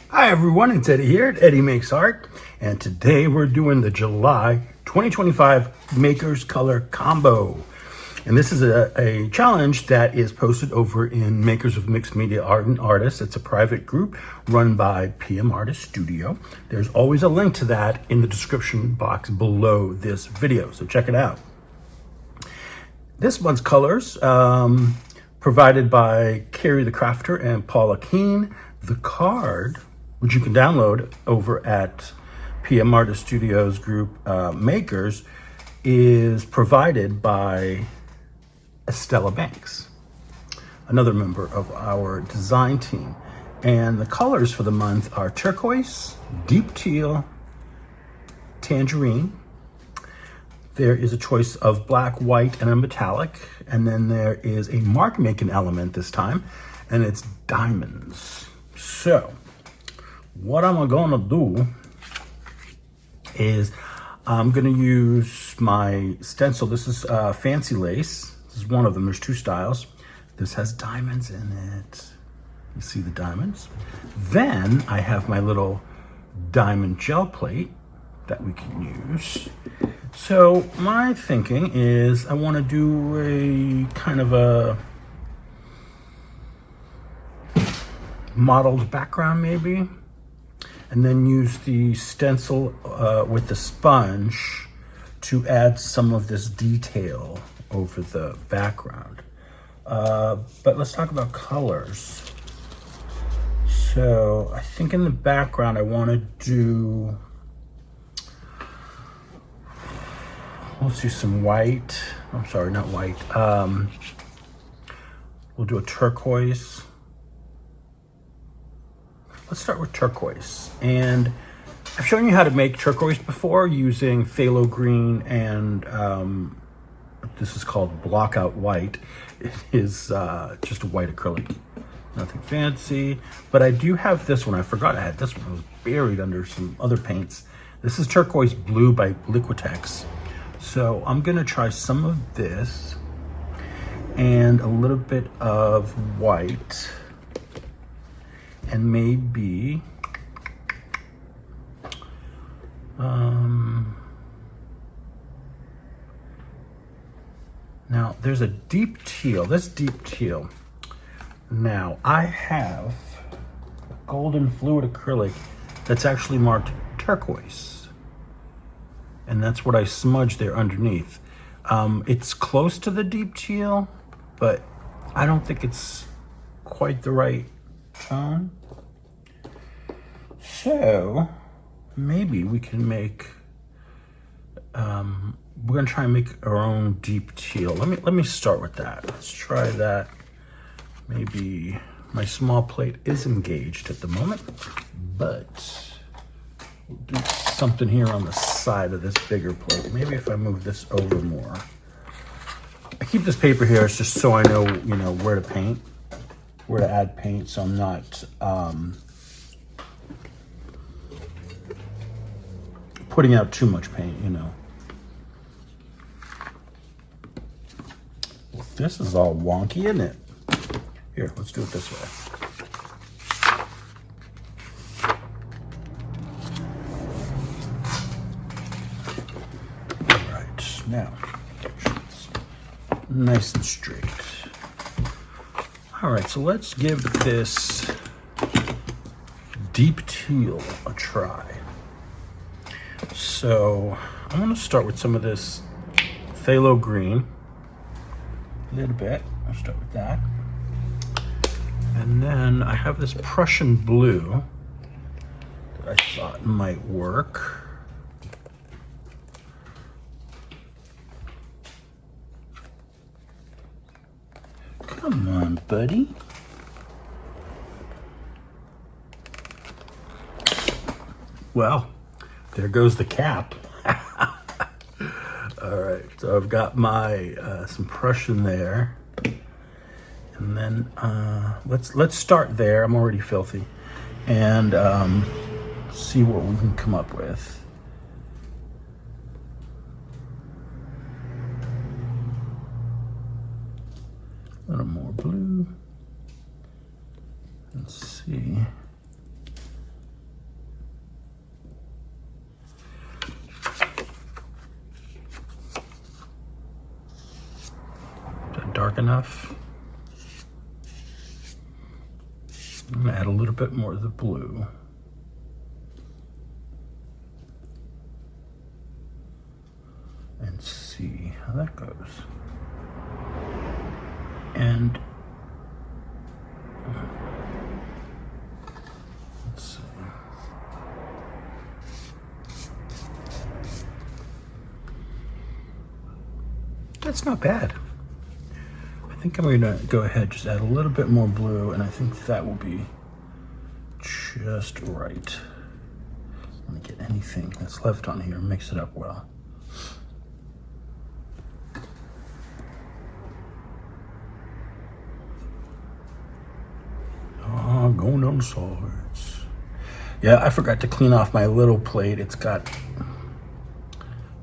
Hi everyone, it's Eddie here at Eddie Makes Art, and today we're doing the July 2025 Makers Color Combo. And this is a challenge that is posted over in Makers of Mixed Media Art and Artists. It's a private group run by PM Artist Studio. There's always a link to that in the description box below this video, so check it out. This one's colors provided by Carrie the Crafter and Paula Keene. The card, which you can download over at PM Artist Studios group Makers, is provided by Estella Banks, another member of our design team. And the colors for the month are turquoise, deep teal, tangerine. There is a choice of black, white, and a metallic. And then there is a mark making element this time, and it's diamonds. So what I'm gonna do is I'm gonna use my stencil. This is Fancy Lace. This is one of them. There's two styles. This has diamonds in it. You see the diamonds? Then I have my little diamond gel plate that we can use. So my thinking is I want to do a kind of a mottled background maybe, and then use the stencil with the sponge to add some of this detail over the background. But let's talk about colors. So I think in the background I want to do, let's do some white. I'm sorry, not white. We'll do a turquoise. Let's start with turquoise. And I've shown you how to make turquoise before using phthalo green and this is called blockout white. It is just a white acrylic, nothing fancy. But I do have this one. I forgot I had this one. It was buried under some other paints. This is turquoise blue by Liquitex. So I'm gonna try some of this and a little bit of white, and maybe now there's a deep teal. This deep teal. Now I have a golden fluid acrylic that's actually marked turquoise, and that's what I smudged there underneath. It's close to the deep teal, but I don't think it's quite the right tone. So maybe we can make we're gonna try and make our own deep teal. Let me start with that. Let's try that. Maybe my small plate is engaged at the moment, but we'll do something here on the side of this bigger plate. Maybe if I move this over more. I keep this paper here, it's just so I know, you know, where to paint, where to add paint, so I'm not putting out too much paint, you know. Well, this is all wonky, isn't it? Here, let's do it this way. All right, now, nice and straight. All right, so let's give this deep teal a try. So I'm gonna start with some of this phthalo green, a little bit. I'll start with that. And then I have this Prussian blue that I thought might work. Come on, buddy. Well, there goes the cap. All right, so I've got my some Prussian there, and then let's start there. I'm already filthy, and see what we can come up with. A little more blue. Let's see. Is that dark enough? I'm gonna add a little bit more of the blue. And see how that goes. And let's see. That's not bad. I think I'm gonna go ahead, just add a little bit more blue, and I think that will be just right. I'm gonna get anything that's left on here, mix it up well. Going on the sides. Yeah, I forgot to clean off my little plate. It's got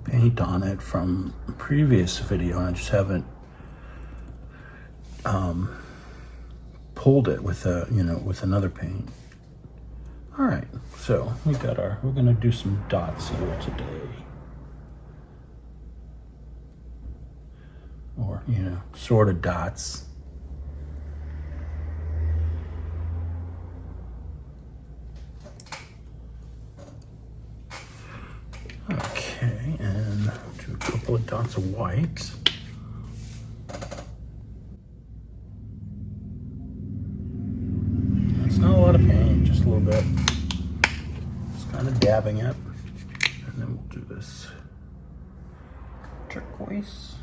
paint on it from a previous video, and I just haven't pulled it with a, with another paint. All right, so we're gonna do some dots here today. Or, sort of dots. Okay, and do a couple of dots of white. It's not a lot of paint, just a little bit. Just kind of dabbing it. And then we'll do this turquoise.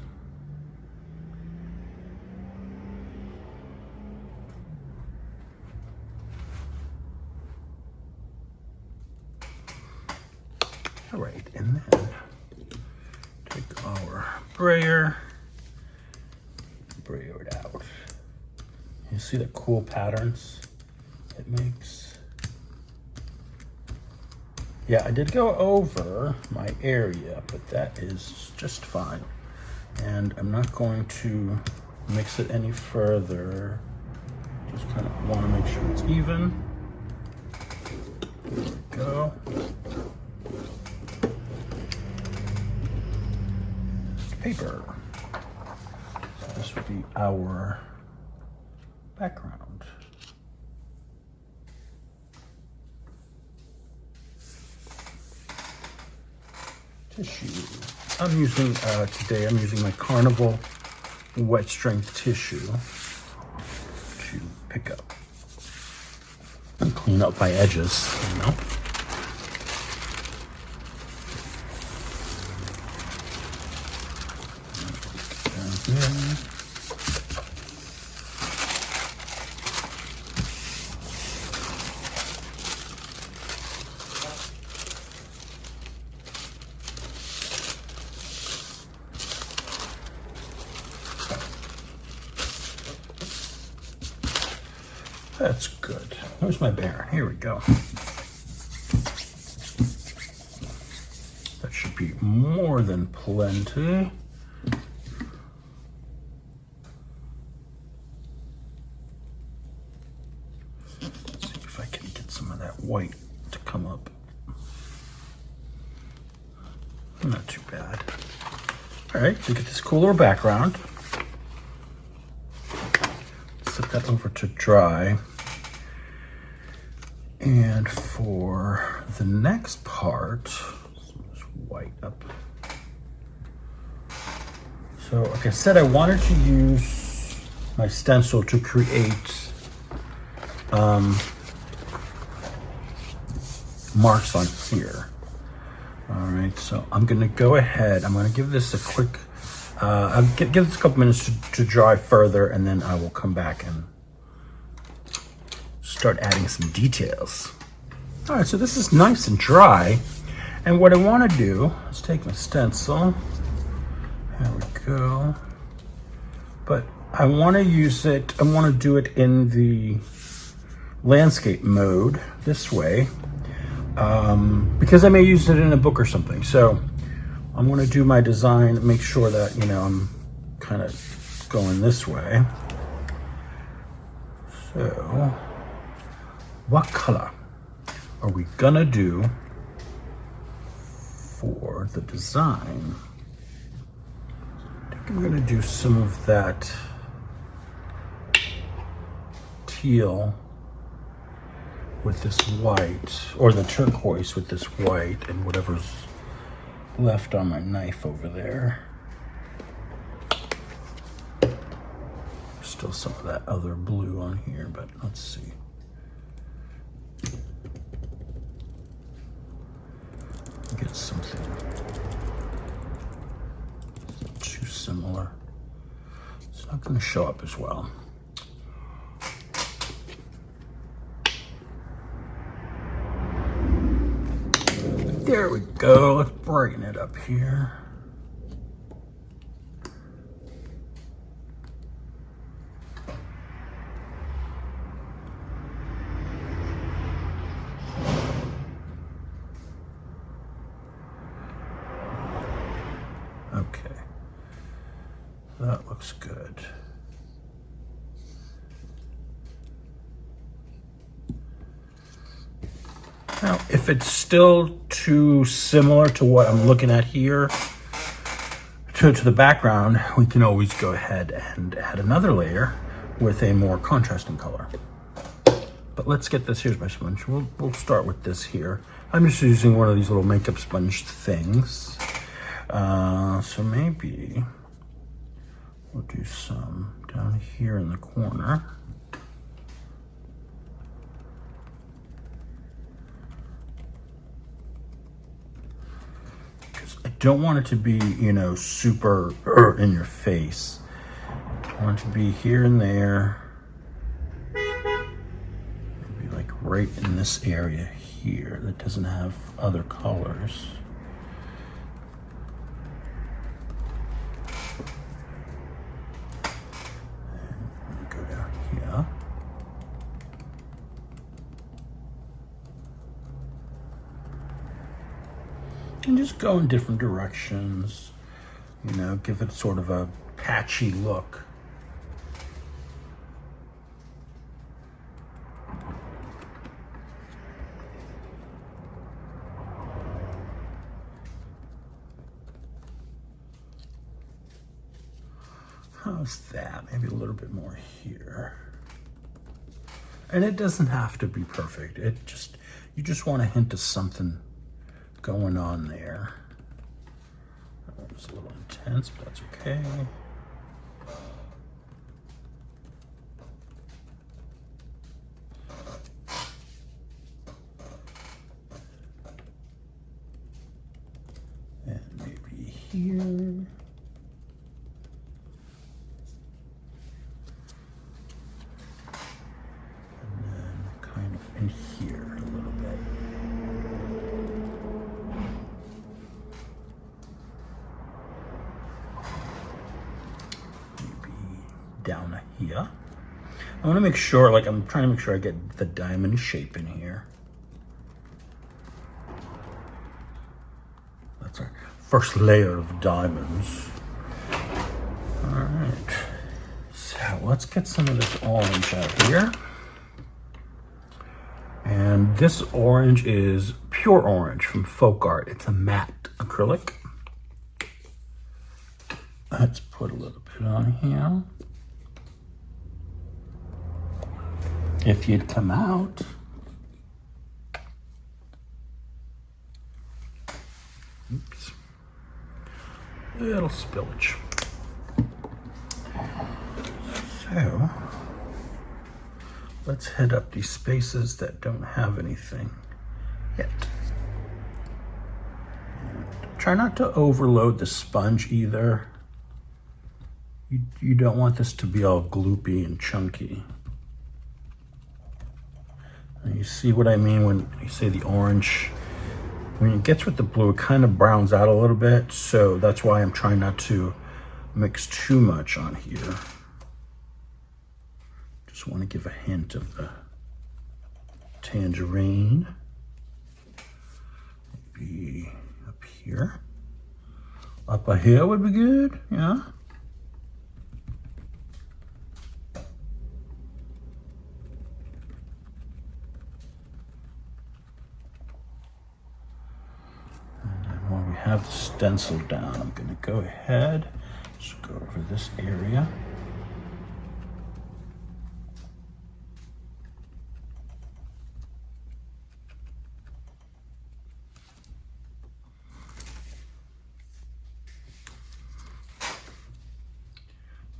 All right, and then take our brayer it out. You see the cool patterns it makes? Yeah, I did go over my area, but that is just fine. And I'm not going to mix it any further. Just kind of want to make sure it's even. There we go. Paper. So this would be our background. Tissue. Today I'm using my Carnival wet strength tissue to pick up and clean up my edges, That's good. Where's my bear? Here we go. That should be more than plenty. Let's see if I can get some of that white to come up. Not too bad. All right, so get this cooler background. Set that over to dry. And for the next part, let's white up. So like I said, I wanted to use my stencil to create marks on here. All right, so I'm gonna go ahead, I'm gonna give this a quick, I'll give this a couple minutes to dry further, and then I will come back and start adding some details. All right, so this is nice and dry. And what I wanna do is take my stencil, there we go. But I wanna use it, I wanna do it in the landscape mode this way, because I may use it in a book or something. So I'm gonna do my design, make sure that, I'm kind of going this way. So what color are we gonna do for the design? I think I'm gonna do some of that teal with this white, or the turquoise with this white, and whatever's left on my knife over there. Still some of that other blue on here, but let's see. Get something too similar. It's not going to show up as well. There we go. Let's brighten it up here. Okay, that looks good. Now, if it's still too similar to what I'm looking at here, to the background, we can always go ahead and add another layer with a more contrasting color. But let's get this. Here's my sponge. We'll start with this here. I'm just using one of these little makeup sponge things. So maybe we'll do some down here in the corner. Because I don't want it to be, you know, super in your face. I want it to be here and there. Maybe like right in this area here that doesn't have other colors. And just go in different directions, you know, give it sort of a patchy look. How's that? Maybe a little bit more here. And it doesn't have to be perfect. You just want a hint of something going on there. That was a little intense, but that's okay. And maybe here. And then kind of in here a little bit. Down here. I want to make sure, like I'm trying to make sure I get the diamond shape in here. That's our first layer of diamonds. All right, so let's get some of this orange out here. And this orange is pure orange from Folk Art. It's a matte acrylic. Let's put a little bit on here. If you'd come out, oops, little spillage. So let's head up these spaces that don't have anything yet. And try not to overload the sponge either. You don't want this to be all gloopy and chunky. You see what I mean when you say the orange? When it gets with the blue, it kind of browns out a little bit. So that's why I'm trying not to mix too much on here. Just want to give a hint of the tangerine. Maybe up here. Up here would be good, yeah. have the stencil down, I'm going to go ahead, just go over this area.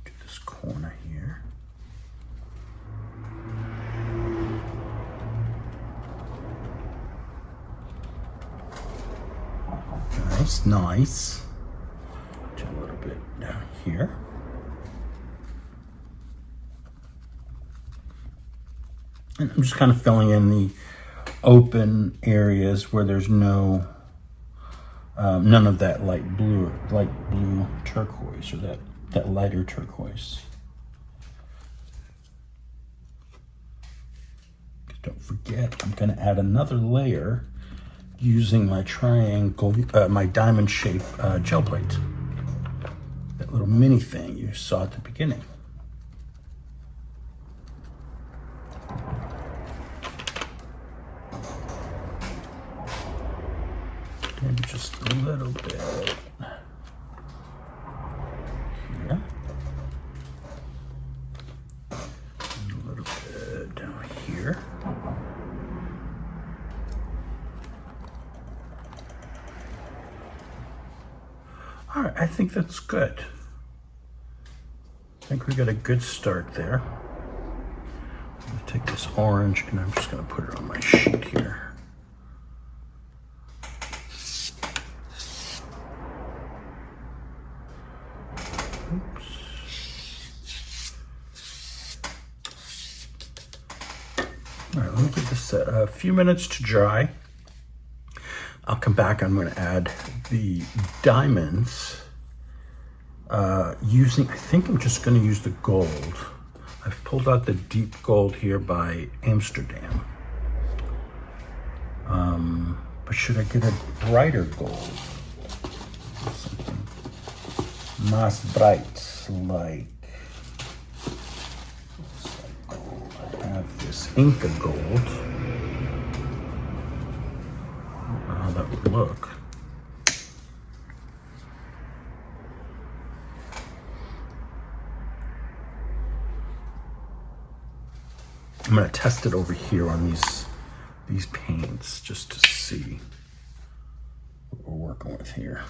Do this corner here. Nice, nice. Do a little bit down here. And I'm just kind of filling in the open areas where there's no, none of that light blue turquoise, or that lighter turquoise. Don't forget, I'm going to add another layer using my triangle, my diamond shape gel plate. That little mini thing you saw at the beginning. Maybe just a little bit here. And a little bit down here. All right, I think that's good. I think we got a good start there. I'm gonna take this orange and I'm just gonna put it on my sheet here. Oops. All right, let me give this a few minutes to dry. I'll come back. I'm going to add the diamonds using, I think I'm just going to use the gold. I've pulled out the deep gold here by Amsterdam. But should I get a brighter gold? Something más bright, like gold. I have this Inca gold. How that would look. I'm going to test it over here on these paints just to see what we're working with here.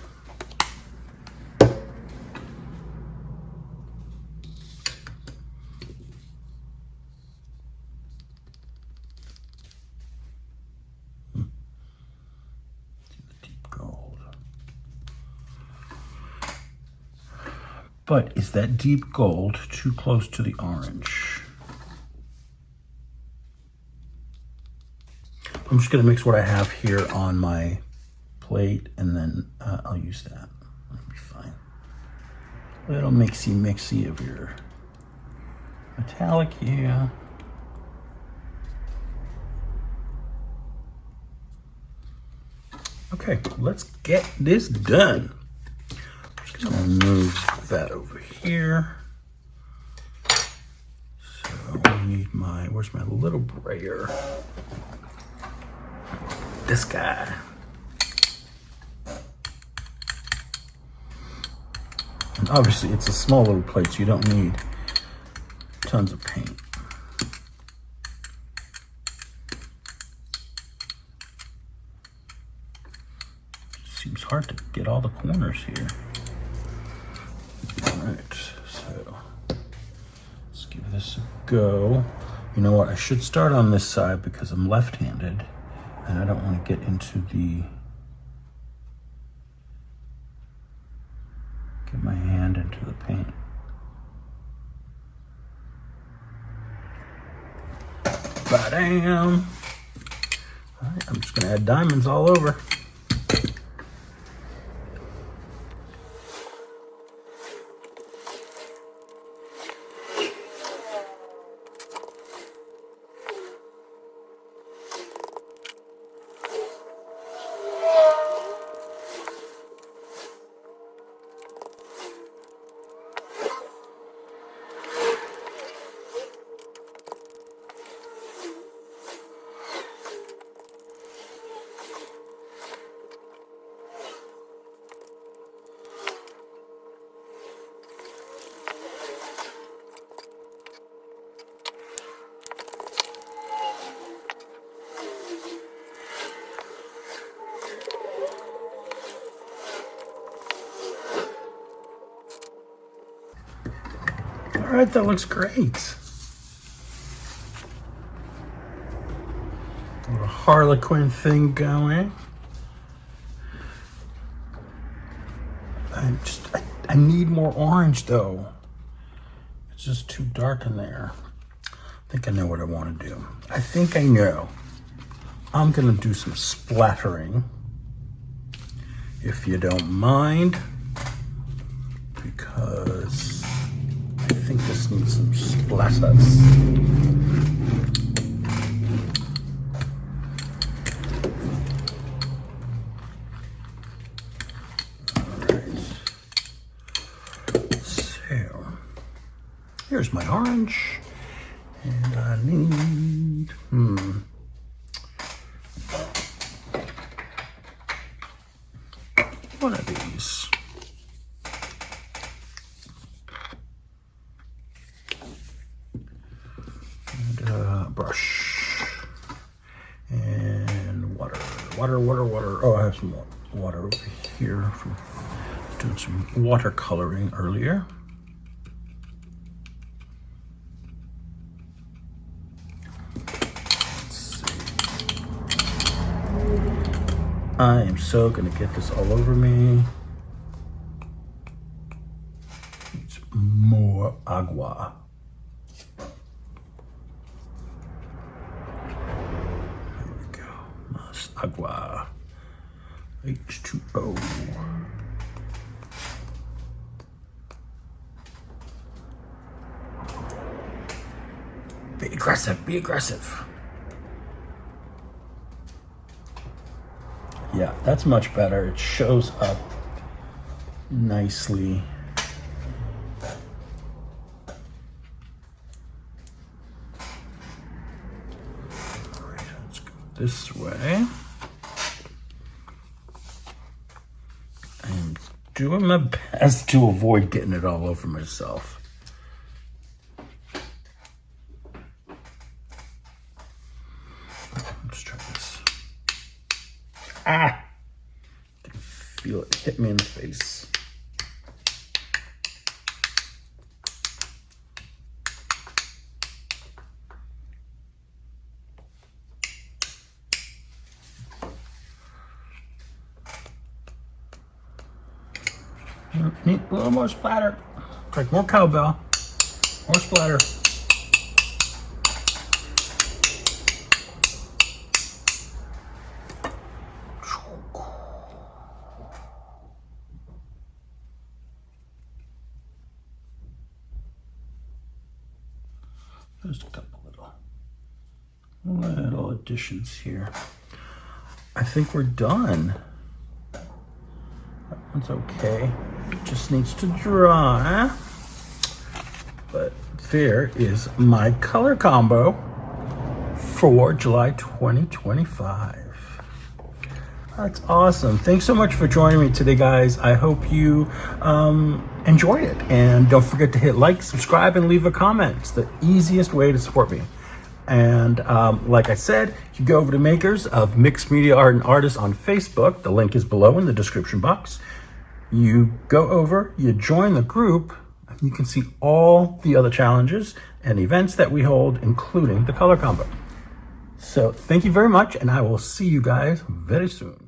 But is that deep gold too close to the orange? I'm just going to mix what I have here on my plate, and then I'll use that. That'll be fine. A little mixy of your metallic here. Okay, let's get this done. I'm gonna move that over here. So we need where's my little brayer? This guy. And obviously it's a small little plate, so you don't need tons of paint. Seems hard to get all the corners here. All right, so let's give this a go. You know what, I should start on this side because I'm left-handed and I don't want to get into get my hand into the paint. Ba-dam! All right, I'm just gonna add diamonds all over. All right, that looks great. A little Harlequin thing going. I need more orange though. It's just too dark in there. I think I know what I want to do. I think I know. I'm gonna do some splattering, if you don't mind, because I think this needs some splatters. Here's my orange, and I need, one of these. And a brush, and water. Oh, I have some water over here from doing some watercoloring earlier. I am so gonna get this all over me. It's more agua. There we go. Más agua. H2O. Be aggressive, be aggressive. Yeah, that's much better. It shows up nicely. All right, let's go this way. I'm doing my best to avoid getting it all over myself. Let's try this. Ah! I can feel it hit me in the face. Need a little more splatter. Like more cowbell. More splatter. Just a couple little additions here. I think we're done. That one's okay. It just needs to dry. But there is my color combo for July 2025. That's awesome. Thanks so much for joining me today, guys. I hope you enjoyed it. And don't forget to hit like, subscribe, and leave a comment. It's the easiest way to support me. And like I said, you go over to Makers of Mixed Media Art and Artists on Facebook. The link is below in the description box. You go over, you join the group, and you can see all the other challenges and events that we hold, including the color combo. So thank you very much, and I will see you guys very soon.